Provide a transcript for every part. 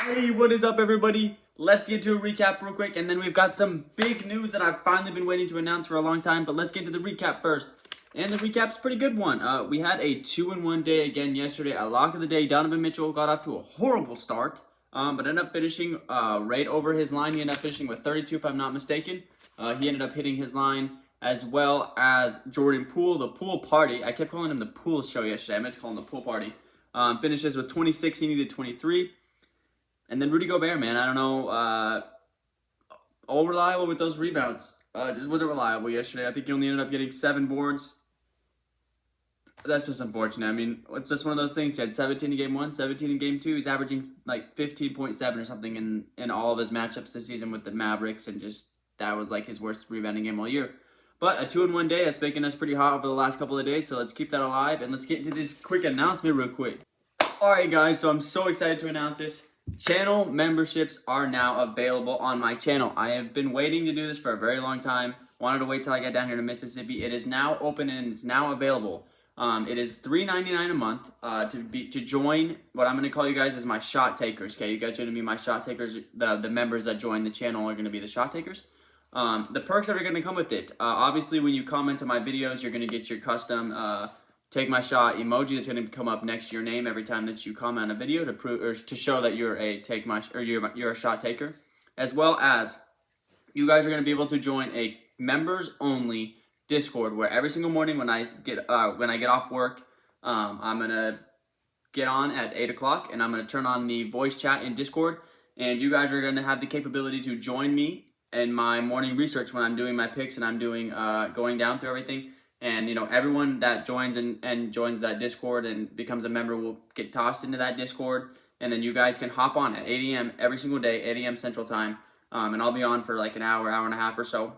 Hey, what is up, everybody? Let's get to a recap real quick, and then we've got some big news that I've finally been waiting to announce for a long time, but let's get to the recap first. And the recap's a pretty good one. We had a 2-1 day again yesterday. A lock of the day, Donovan Mitchell got off to a horrible start, but ended up finishing right over his line. He ended up finishing with 32, if I'm not mistaken. He ended up hitting his line, as well as Jordan Poole, the pool party. I kept calling him the pool show yesterday. I meant to call him the pool party. Finishes with 26, he needed 23. And then Rudy Gobert, man, I don't know, all reliable with those rebounds. Just wasn't reliable yesterday. I think he only ended up getting 7 boards. That's just unfortunate. I mean, it's just one of those things. He had 17 in game 1, 17 in game 2. He's averaging like 15.7 or something in all of his matchups this season with the Mavericks, and just that was like his worst rebounding game all year. But a 2-1 day, that's making us pretty hot over the last couple of days, so let's keep that alive, and let's get into this quick announcement real quick. Alright guys, so I'm so excited to announce this. Channel memberships are now available on my channel. I have been waiting to do this for a very long time. Wanted to wait till I get down here to Mississippi. It is now open and it's now available. It is $3.99 a month to join. What I'm going to call you guys is my shot takers. Okay, you guys are going to be my shot takers. The members that join the channel are going to be the shot takers. The perks that are going to come with it. Obviously, when you comment on my videos, you're going to get your custom Take My Shot emoji that's going to come up next to your name every time that you comment on a video to prove or to show that you're a you're a shot taker, as well as you guys are going to be able to join a members only Discord where every single morning when I get off work, I'm gonna get on at 8 o'clock and I'm gonna turn on the voice chat in Discord, and you guys are going to have the capability to join me in my morning research when I'm doing my picks and I'm doing going down through everything. And, you know, everyone that joins and joins that Discord and becomes a member will get tossed into that Discord. And then you guys can hop on at 8 a.m. every single day, 8 a.m. Central Time. And I'll be on for like an hour, hour and a half or so.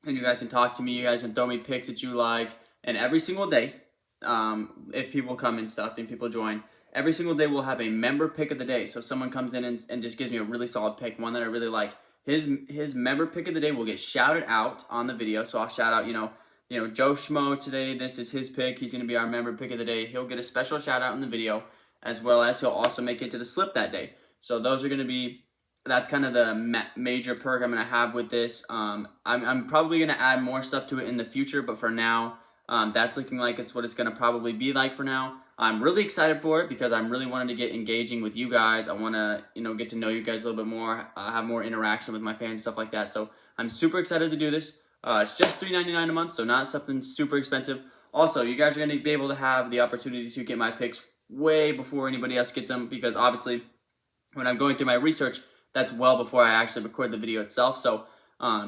And you guys can talk to me. You guys can throw me picks that you like. And every single day, if people come and stuff and people join, every single day we'll have a member pick of the day. So if someone comes in and just gives me a really solid pick, one that I really like, his member pick of the day will get shouted out on the video. So I'll shout out, you know, Joe Schmo today, this is his pick. He's going to be our member pick of the day. He'll get a special shout out in the video, as well as he'll also make it to the slip that day. So those are going to be, that's kind of the major perk I'm going to have with this. I'm probably going to add more stuff to it in the future, but for now, that's looking like it's what it's going to probably be like for now. I'm really excited for it because I'm really wanting to get engaging with you guys. I want to, get to know you guys a little bit more, have more interaction with my fans, stuff like that. So I'm super excited to do this. It's just $3.99 a month, so not something super expensive. Also, you guys are going to be able to have the opportunity to get my picks way before anybody else gets them, because obviously when I'm going through my research, that's well before I actually record the video itself. So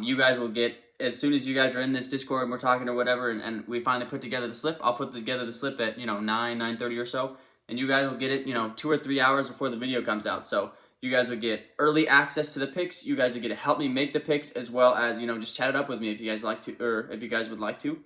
you guys will get, as soon as you guys are in this Discord and we're talking or whatever, and we finally put together the slip, I'll put together the slip at 9:30 or so, and you guys will get it 2 or 3 hours before the video comes out. So you guys would get early access to the picks. You guys would get to help me make the picks, as well as, just chat it up with me if you guys like to, or if you guys would like to.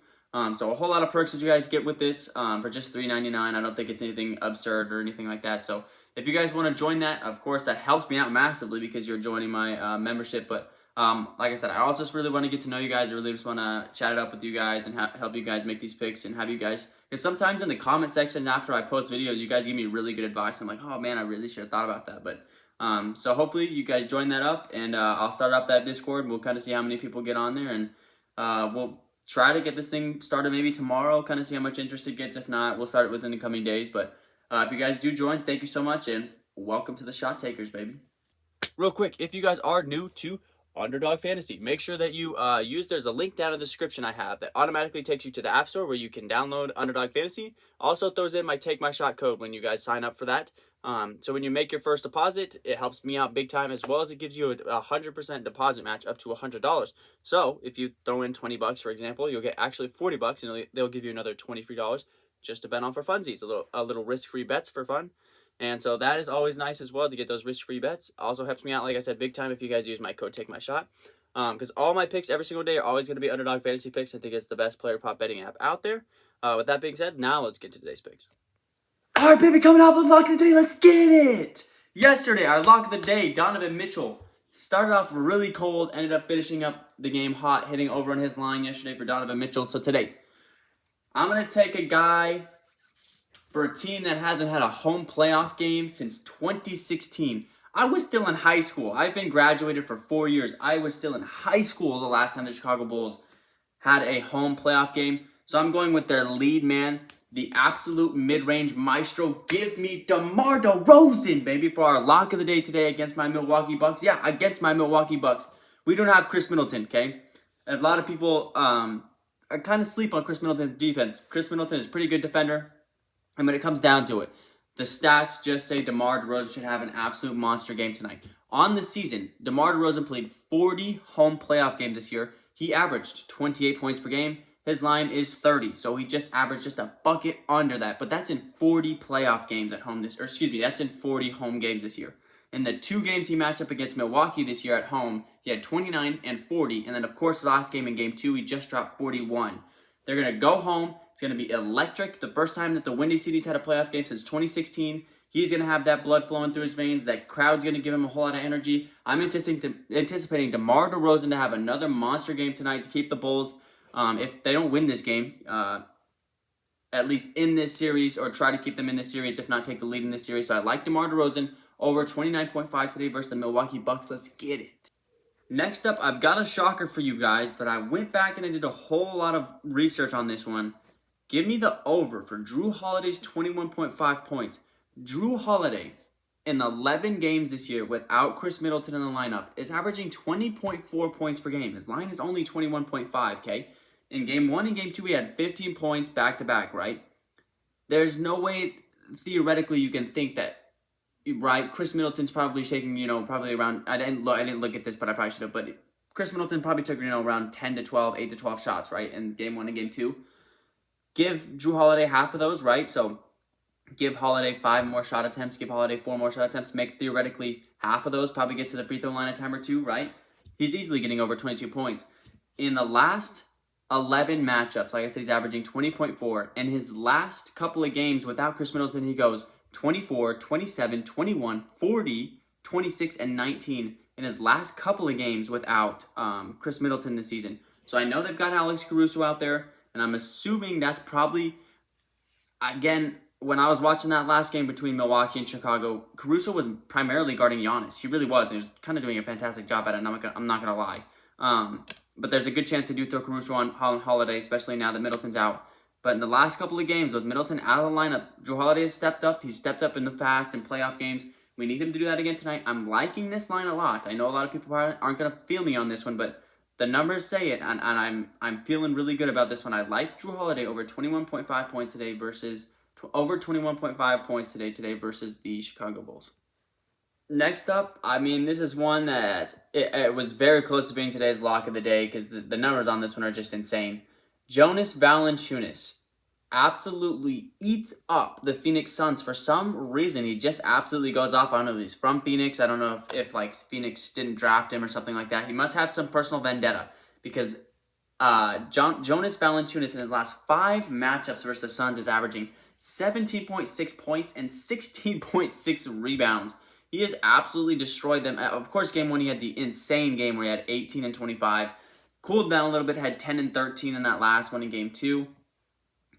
So a whole lot of perks that you guys get with this for just $3.99. I don't think it's anything absurd or anything like that. So if you guys want to join that, of course, that helps me out massively because you're joining my membership. But like I said, I also just really want to get to know you guys. I really just want to chat it up with you guys and help you guys make these picks and have you guys, because sometimes in the comment section after I post videos, you guys give me really good advice. I'm like, oh man, I really should have thought about that. But so hopefully you guys join that up, and I'll start up that Discord. We'll kind of see how many people get on there, and we'll try to get this thing started maybe tomorrow, kind of see how much interest it gets. If not, we'll start it within the coming days. But if you guys do join, thank you so much, and welcome to the Shot Takers, baby. Real quick, if you guys are new to Underdog Fantasy, make sure that you there's a link down in the description I have that automatically takes you to the App Store where you can download Underdog Fantasy. Also throws in my Take My Shot code when you guys sign up for that. So when you make your first deposit, it helps me out big time, as well as it gives you a 100% deposit match up to $100. So if you throw in $20, for example, you'll get actually $40, and they'll give you another $20 free just to bet on for funsies, a little risk-free bets for fun. And so that is always nice as well to get those risk-free bets. Also helps me out, like I said, big time if you guys use my code TAKEMYSHOT. Because all my picks every single day are always going to be Underdog Fantasy picks. I think it's the best player prop betting app out there. With that being said, now let's get to today's picks. All right, baby, coming out with lock of the day. Let's get it. Yesterday, our lock of the day, Donovan Mitchell, started off really cold, ended up finishing up the game hot, hitting over on his line yesterday for Donovan Mitchell. So today, I'm going to take a guy for a team that hasn't had a home playoff game since 2016. I was still in high school. I've been graduated for 4 years. I was still in high school the last time the Chicago Bulls had a home playoff game. So I'm going with their lead man, the absolute mid-range maestro. Give me DeMar DeRozan, baby, for our lock of the day today against my Milwaukee Bucks. Yeah, against my Milwaukee Bucks. We don't have Chris Middleton, okay? A lot of people kind of sleep on Chris Middleton's defense. Chris Middleton is a pretty good defender. And when it comes down to it, the stats just say DeMar DeRozan should have an absolute monster game tonight. On the season, DeMar DeRozan played 40 home playoff games this year. He averaged 28 points per game. His line is 30, so he just averaged just a bucket under that. But that's in 40 playoff games at home that's in 40 home games this year. In the 2 games he matched up against Milwaukee this year at home, he had 29 and 40. And then, of course, last game in Game 2, he just dropped 41. They're going to go home. It's going to be electric. The first time that the Windy City's had a playoff game since 2016. He's going to have that blood flowing through his veins. That crowd's going to give him a whole lot of energy. I'm anticipating DeMar DeRozan to have another monster game tonight to keep the Bulls, if they don't win this game, at least in this series, or try to keep them in this series, if not take the lead in this series. So I like DeMar DeRozan over 29.5 today versus the Milwaukee Bucks. Let's get it. Next up, I've got a shocker for you guys, but I went back and I did a whole lot of research on this one. Give me the over for Drew Holiday's 21.5 points. Drew Holiday, in 11 games this year without Chris Middleton in the lineup, is averaging 20.4 points per game. His line is only 21.5, okay? In Game 1 and Game 2, he had 15 points back-to-back, right? There's no way, theoretically, you can think that, right? Chris Middleton's probably shaking, probably around, I didn't look at this, but I probably should have, but Chris Middleton probably took, around 10 to 12, 8 to 12 shots, right? In Game 1 and Game 2. Give Drew Holiday half of those, right? So give Holiday 5 more shot attempts, give Holiday 4 more shot attempts, makes theoretically half of those, probably gets to the free throw line a time or two, right? He's easily getting over 22 points. In the last 11 matchups, like I said, he's averaging 20.4. In his last couple of games without Chris Middleton, he goes 24, 27, 21, 40, 26, and 19 in his last couple of games without Chris Middleton this season. So I know they've got Alex Caruso out there, and I'm assuming that's probably, again, when I was watching that last game between Milwaukee and Chicago, Caruso was primarily guarding Giannis. He really was, and he was kind of doing a fantastic job at it, and I'm not going to lie. But there's a good chance to do throw Caruso on Holiday, especially now that Middleton's out. But in the last couple of games, with Middleton out of the lineup, Drew Holiday has stepped up. He's stepped up in the past in playoff games. We need him to do that again tonight. I'm liking this line a lot. I know a lot of people aren't going to feel me on this one, but the numbers say it, and I'm feeling really good about this one. I like Drew Holiday over 21.5 points today versus over 21.5 points today versus the Chicago Bulls. Next up, this is one that it was very close to being today's lock of the day because the numbers on this one are just insane. Jonas Valanciunas absolutely eats up the Phoenix Suns. For some reason, he just absolutely goes off. I don't know if he's from Phoenix. I don't know if Phoenix didn't draft him or something like that. He must have some personal vendetta because Jonas Valanciunas in his last 5 matchups versus the Suns is averaging 17.6 points and 16.6 rebounds. He has absolutely destroyed them. Of course, Game 1, he had the insane game where he had 18 and 25. Cooled down a little bit, had 10 and 13 in that last one in Game 2.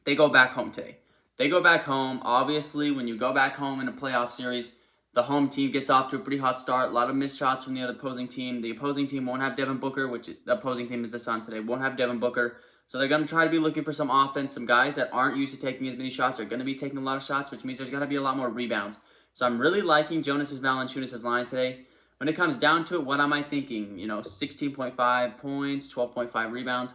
They go back home today. They go back home. Obviously, when you go back home in a playoff series, the home team gets off to a pretty hot start. A lot of missed shots from the other opposing team. The opposing team won't have Devin Booker, which the opposing team is the Suns today. Won't have Devin Booker. So they're going to try to be looking for some offense. Some guys that aren't used to taking as many shots are going to be taking a lot of shots, which means there's going to be a lot more rebounds. So I'm really liking Jonas Valanciunas' lines today. When it comes down to it, what am I thinking? 16.5 points, 12.5 rebounds.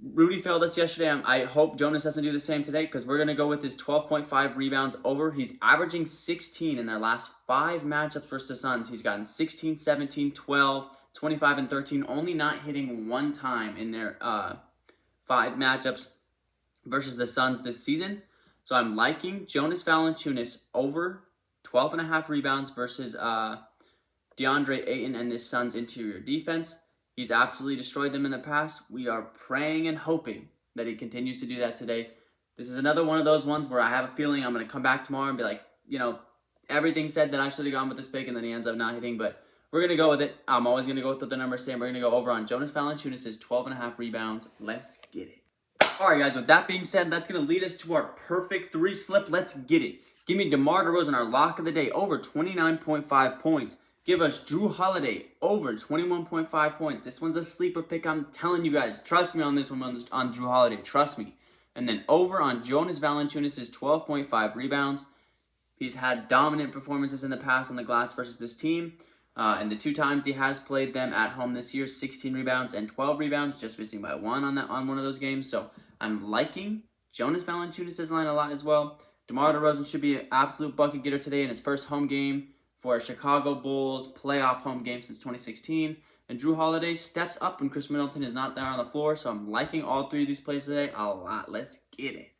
Rudy failed us yesterday. I hope Jonas doesn't do the same today because we're going to go with his 12.5 rebounds over. He's averaging 16 in their last 5 matchups versus the Suns. He's gotten 16, 17, 12, 25, and 13, only not hitting one time in their 5 matchups versus the Suns this season. So I'm liking Jonas Valanciunas over 12.5 rebounds versus DeAndre Ayton and this Suns interior defense. He's absolutely destroyed them in the past. We are praying and hoping that he continues to do that today. This is another one of those ones where I have a feeling I'm going to come back tomorrow and be like, everything said that I should have gone with this pick, and then he ends up not hitting. But we're going to go with it. I'm always going to go with what the numbers say. We're going to go over on Jonas Valanciunas' 12.5 rebounds. Let's get it. All right, guys, with that being said, that's going to lead us to our perfect 3 slip. Let's get it. Give me DeMar DeRozan, our lock of the day, over 29.5 points. Give us Drew Holiday, over 21.5 points. This one's a sleeper pick. I'm telling you guys. Trust me on this one, on Drew Holiday. Trust me. And then over on Jonas Valanciunas' 12.5 rebounds. He's had dominant performances in the past on the glass versus this team. And the 2 times he has played them at home this year, 16 rebounds and 12 rebounds, just missing by 1 on one of those games. So I'm liking Jonas Valanciunas' line a lot as well. DeMar DeRozan should be an absolute bucket getter today in his first home game for a Chicago Bulls playoff home game since 2016. And Drew Holiday steps up when Chris Middleton is not there on the floor. So I'm liking all 3 of these plays today a lot. Let's get it.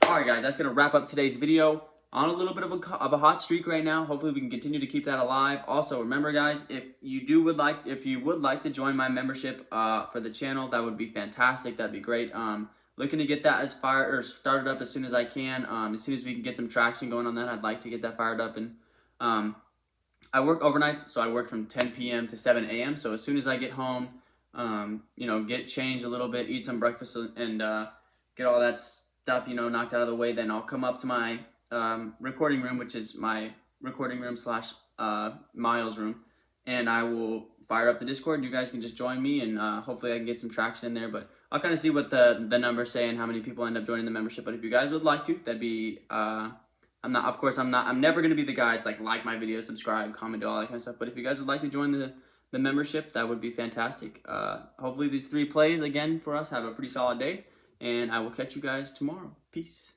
All right, guys, that's going to wrap up today's video. On a little bit of a hot streak right now. Hopefully we can continue to keep that alive. Also, remember, guys, if you would like to join my membership for the channel, that would be fantastic. That'd be great. Looking to get that started up as soon as I can. As soon as we can get some traction going on that, I'd like to get that fired up. And I work overnights, so I work from 10 p.m. to 7 a.m. So as soon as I get home, get changed a little bit, eat some breakfast, and get all that stuff, knocked out of the way, then I'll come up to my recording room, which is my recording room / Miles' room, and I will fire up the Discord, and you guys can just join me, and hopefully I can get some traction in there. But I'll kind of see what the numbers say and how many people end up joining the membership. But if you guys would like to, that'd be I'm never gonna be the guy that's like my video, subscribe, comment, do all that kind of stuff. But if you guys would like to join the membership, that would be fantastic. Hopefully these 3 plays again for us have a pretty solid day, and I will catch you guys tomorrow. Peace.